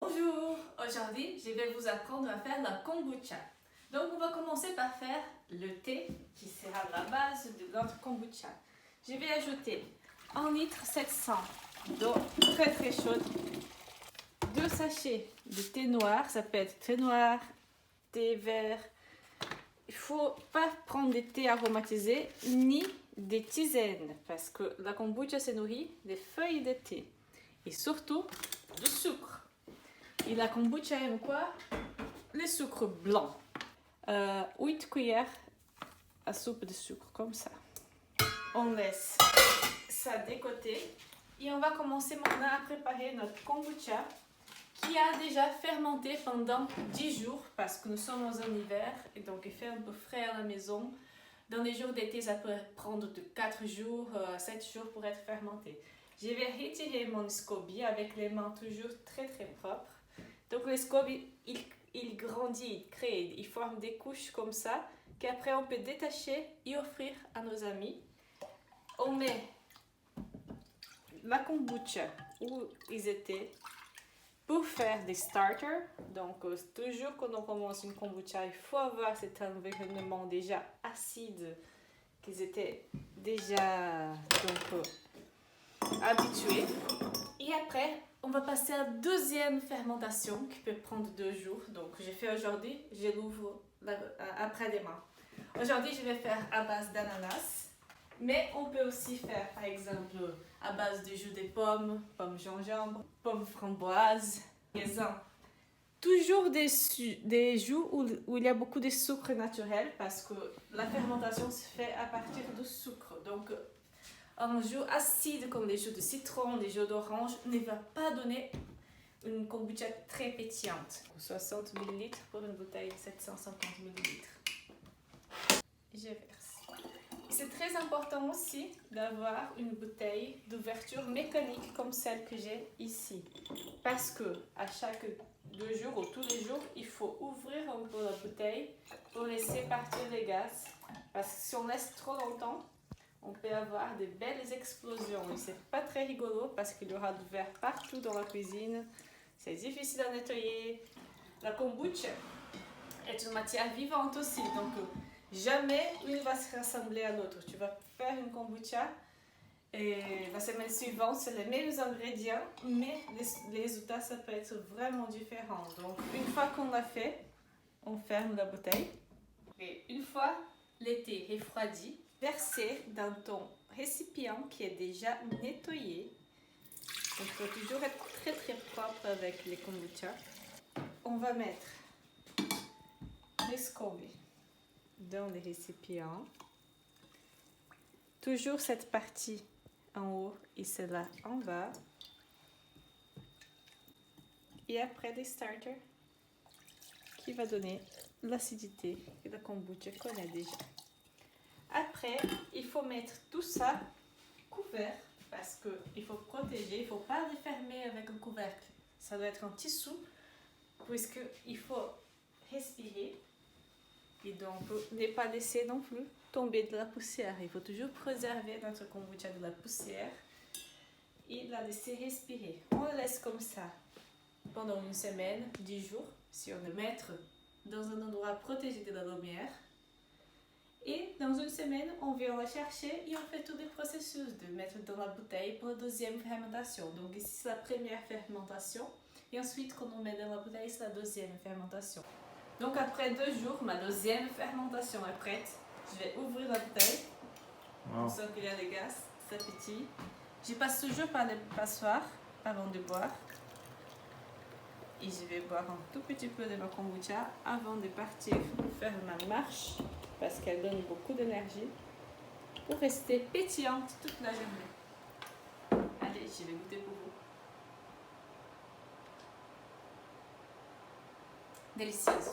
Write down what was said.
Bonjour! Aujourd'hui, je vais vous apprendre à faire la kombucha. Donc, on va commencer par faire le thé qui sera la base de notre kombucha. Je vais ajouter 1 litre 700 d'eau très très chaude, 2 sachets de thé noir, ça peut être thé noir, thé vert. Il ne faut pas prendre des thés aromatisés ni des tisanes parce que la kombucha se nourrit des feuilles de thé et surtout du sucre. Et la kombucha aime quoi? Le sucre blanc. 8 cuillères à soupe de sucre, comme ça. On laisse ça de côté et on va commencer maintenant à préparer notre kombucha qui a déjà fermenté pendant 10 jours parce que nous sommes en hiver et donc il fait un peu frais à la maison. Dans les jours d'été, ça peut prendre de 4 jours à 7 jours pour être fermenté. Je vais retirer mon SCOBY avec les mains toujours très très propres. Donc le SCOBY, il grandit, il crée, il forme des couches comme ça qu'après on peut détacher et offrir à nos amis. On met la kombucha où ils étaient pour faire des starters. Donc toujours quand on commence une kombucha, il faut avoir cet environnement déjà acide qu'ils étaient déjà habitués. Et après, on va passer à la deuxième fermentation qui peut prendre 2 jours. Donc, j'ai fait aujourd'hui, je l'ouvre après-demain. Aujourd'hui, je vais faire à base d'ananas. Mais on peut aussi faire, par exemple, à base de jus de pommes, pommes gingembre, pommes framboises, raisin. Toujours des jus où il y a beaucoup de sucre naturel parce que la fermentation se fait à partir de sucre. Donc, un jus acide comme des jus de citron, des jus d'orange ne va pas donner une kombucha très pétillante. 60 ml pour une bouteille de 750 ml. Je verse. C'est très important aussi d'avoir une bouteille d'ouverture mécanique comme celle que j'ai ici. Parce que à chaque 2 jours ou tous les jours, il faut ouvrir un peu la bouteille pour laisser partir les gaz. Parce que si on laisse trop longtemps, on peut avoir de belles explosions. Et c'est pas très rigolo parce qu'il y aura du verre partout dans la cuisine. C'est difficile à nettoyer. La kombucha est une matière vivante aussi. Donc, jamais une va se rassembler à l'autre. Tu vas faire une kombucha et la semaine suivante, c'est les mêmes ingrédients, mais les résultats, ça peut être vraiment différent. Donc, une fois qu'on l'a fait, on ferme la bouteille. Et une fois l'été refroidi, versez dans ton récipient qui est déjà nettoyé. Il faut toujours être très très propre avec les kombucha. On va mettre les SCOBY dans les récipients. Toujours cette partie en haut et celle-là en bas. Et après les starters qui va donner l'acidité que la kombucha connaît déjà. Après, il faut mettre tout ça couvert parce qu'il faut protéger, il ne faut pas le fermer avec un couvercle. Ça doit être un tissu puisqu'il faut respirer et donc ne pas laisser non plus tomber de la poussière. Il faut toujours préserver notre kombucha de la poussière et la laisser respirer. On la laisse comme ça pendant 1 semaine, 10 jours, si on le met dans un endroit protégé de la lumière. Et dans 1 semaine, on vient la chercher et on fait tout le processus de mettre dans la bouteille pour la deuxième fermentation. Donc ici, c'est la première fermentation. Et ensuite, quand on met dans la bouteille, c'est la deuxième fermentation. Donc après 2 jours, ma deuxième fermentation est prête. Je vais ouvrir la bouteille. On sent qu'il y a des gaz, c'est petit. Je passe toujours par le passoire avant de boire. Et je vais boire un tout petit peu de ma kombucha avant de partir faire ma marche parce qu'elle donne beaucoup d'énergie pour rester pétillante toute la journée. Allez, je vais goûter pour vous. Délicieuse.